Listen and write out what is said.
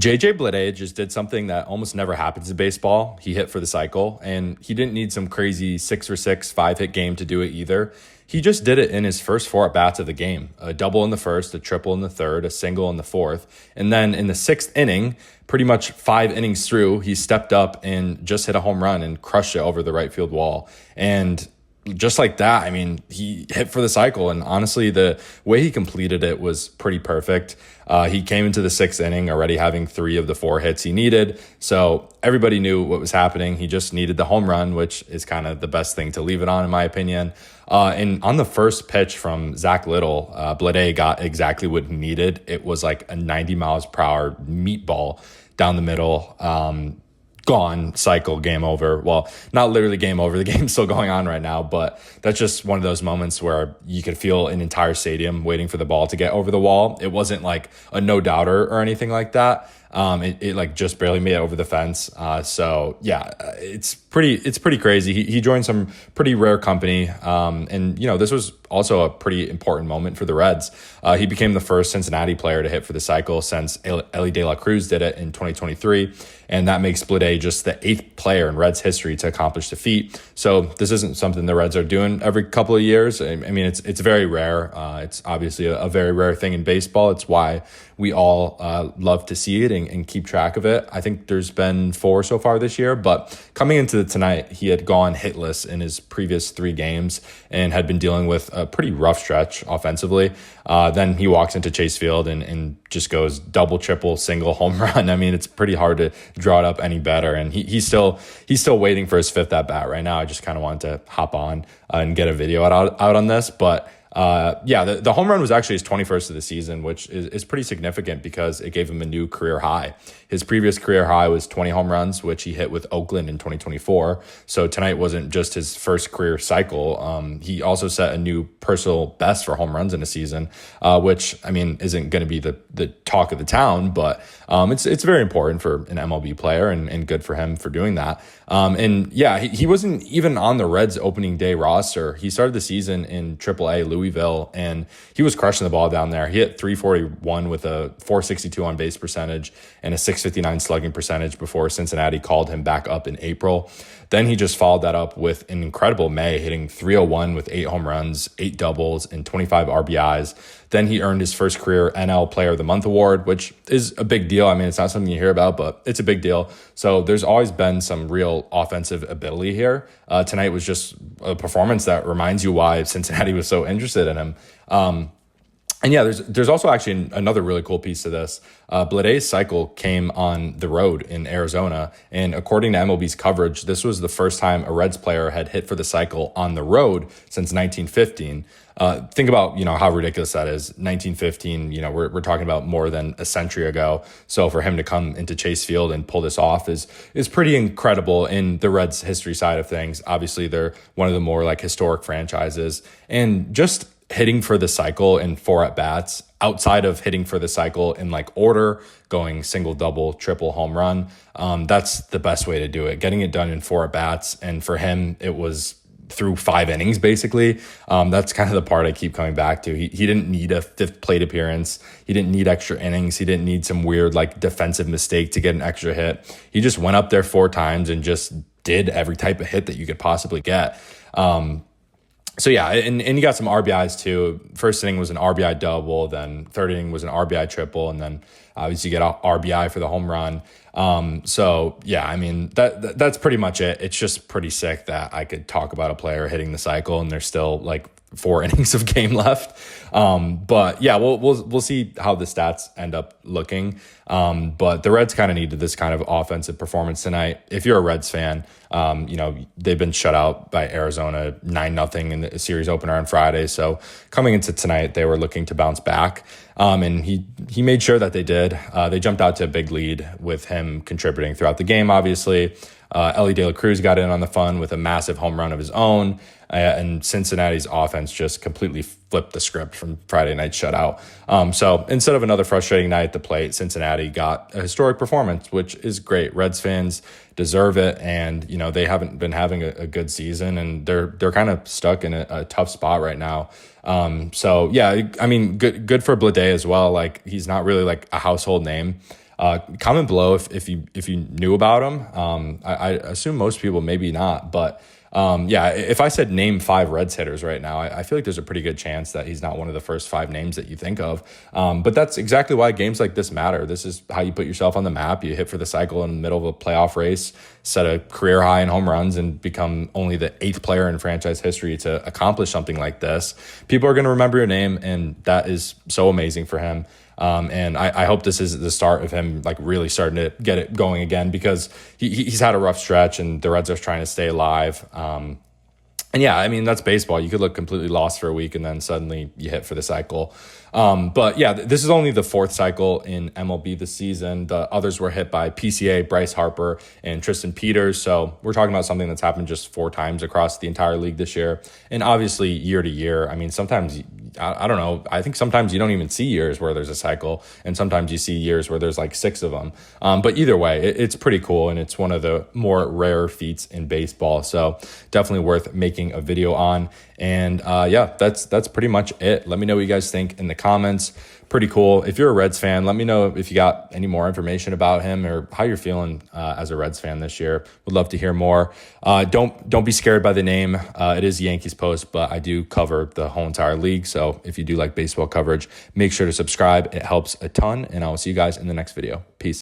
JJ Bleday just did something that almost never happens in baseball. He hit for the cycle, and he didn't need some crazy 6-for-6, 5-hit game to do it either. He just did it in his first four at-bats of the game. A double in the first, a triple in the third, a single in the fourth. And then in the sixth inning, pretty much 5 innings through, he stepped up and just hit a home run and crushed it over the right field wall. And just like that, I mean, he hit for the cycle, and honestly, the way he completed it was pretty perfect. He came into the sixth inning already having 3 of the 4 hits he needed, so everybody knew what was happening. He just needed the home run, which is kind of the best thing to leave it on, in my opinion. And on the first pitch from Zach Little, Bleday got exactly what he needed. It was like a 90 miles per hour meatball down the middle. Gone, cycle, game over. Well, not literally game over. The game's still going on right now, but that's just one of those moments where you could feel an entire stadium waiting for the ball to get over the wall. It wasn't like a no doubter or anything like that. It like just barely made it over the fence. So yeah, it's pretty crazy. He joined some pretty rare company. And this was also a pretty important moment for the Reds. He became the first Cincinnati player to hit for the cycle since Elly De La Cruz did it in 2023. And that makes Bleday just the 8th player in Reds history to accomplish the feat. So this isn't something the Reds are doing every couple of years. I mean, it's very rare. It's obviously a very rare thing in baseball. It's why we all love to see it and keep track of it. I think there's been 4 so far this year, but coming into tonight, he had gone hitless in his previous 3 games and had been dealing with a pretty rough stretch offensively. Then he walks into Chase Field and just goes double, triple, single, home run. I mean, it's pretty hard to draw it up any better. And he's still waiting for his 5th at bat right now. I just kind of wanted to hop on and get a video out on this, but the home run was actually his 21st of the season, which is pretty significant because it gave him a new career high. His previous career high was 20 home runs, which he hit with Oakland in 2024. So tonight wasn't just his first career cycle. He also set a new personal best for home runs in a season, which, I mean, isn't going to be the talk of the town, but it's very important for an MLB player and good for him for doing that. He wasn't even on the Reds opening day roster. He started the season in AAA Louisville, and he was crushing the ball down there. He hit 341 with a 462 on base percentage and a 659 slugging percentage before Cincinnati called him back up in April. Then he just followed that up with an incredible May, hitting 301 with 8 home runs, 8 doubles, and 25 RBIs. Then he earned his first career NL Player of the Month award, which is a big deal. I mean, it's not something you hear about, but it's a big deal. So there's always been some real offensive ability here. Tonight was just a performance that reminds you why Cincinnati was so interested in him. There's also actually another really cool piece to this. Bleday's cycle came on the road in Arizona, and according to MLB's coverage, this was the first time a Reds player had hit for the cycle on the road since 1915. Think about, how ridiculous that is. 1915, we're talking about more than a century ago. So for him to come into Chase Field and pull this off is pretty incredible in the Reds history side of things. Obviously, they're one of the more like historic franchises, and just hitting for the cycle in 4 at-bats, outside of hitting for the cycle in like order, going single, double, triple, home run, that's the best way to do it. Getting it done in 4 at-bats, and for him, it was through 5 innings, basically. That's kind of the part I keep coming back to. He didn't need a 5th plate appearance. He didn't need extra innings. He didn't need some weird like defensive mistake to get an extra hit. He just went up there 4 times and just did every type of hit that you could possibly get. And you got some RBIs too. First inning was an RBI double, then third inning was an RBI triple, and then obviously you get an RBI for the home run. That's pretty much it. It's just pretty sick that I could talk about a player hitting the cycle and there's still like 4 innings of game left. We'll see how the stats end up looking. But the Reds kind of needed this kind of offensive performance tonight. If you're a Reds fan, they've been shut out by Arizona 9-0 in the series opener on Friday. So coming into tonight, they were looking to bounce back. And he made sure that they did. They jumped out to a big lead with him contributing throughout the game, obviously. Elly De La Cruz got in on the fun with a massive home run of his own. And Cincinnati's offense just completely flipped the script from Friday night shutout. So instead of another frustrating night at the plate, Cincinnati got a historic performance, which is great. Reds fans deserve it, and they haven't been having a good season, and they're kind of stuck in a tough spot right now. Good for Bleday as well. Like, he's not really like a household name. Comment below if you knew about him. I assume most people maybe not, but yeah, if I said name 5 Reds hitters right now, I feel like there's a pretty good chance that he's not one of the first 5 names that you think of. But that's exactly why games like this matter. This is how you put yourself on the map. You hit for the cycle in the middle of a playoff race, set a career high in home runs, and become only the 8th player in franchise history to accomplish something like this. People are going to remember your name, and that is so amazing for him. And I hope this is the start of him like really starting to get it going again, because he's had a rough stretch and the Reds are trying to stay alive. And yeah, I mean, that's baseball. You could look completely lost for a week and then suddenly you hit for the cycle. But yeah, this is only the 4th cycle in MLB this season. The others were hit by PCA, Bryce Harper, and Tristan Peters. So we're talking about something that's happened just 4 times across the entire league this year. And obviously year to year, I mean, sometimes I don't know. I think sometimes you don't even see years where there's a cycle, and sometimes you see years where there's like 6 of them. But either way, it's pretty cool, and it's one of the more rare feats in baseball. So definitely worth making a video on. And yeah, that's pretty much it. Let me know what you guys think in the comments. Pretty cool. If you're a Reds fan, let me know if you got any more information about him or how you're feeling as a Reds fan this year. Would love to hear more. Don't be scared by the name. It is Yankees Post, but I do cover the whole entire league. So if you do like baseball coverage, make sure to subscribe. It helps a ton, and I will see you guys in the next video. Peace.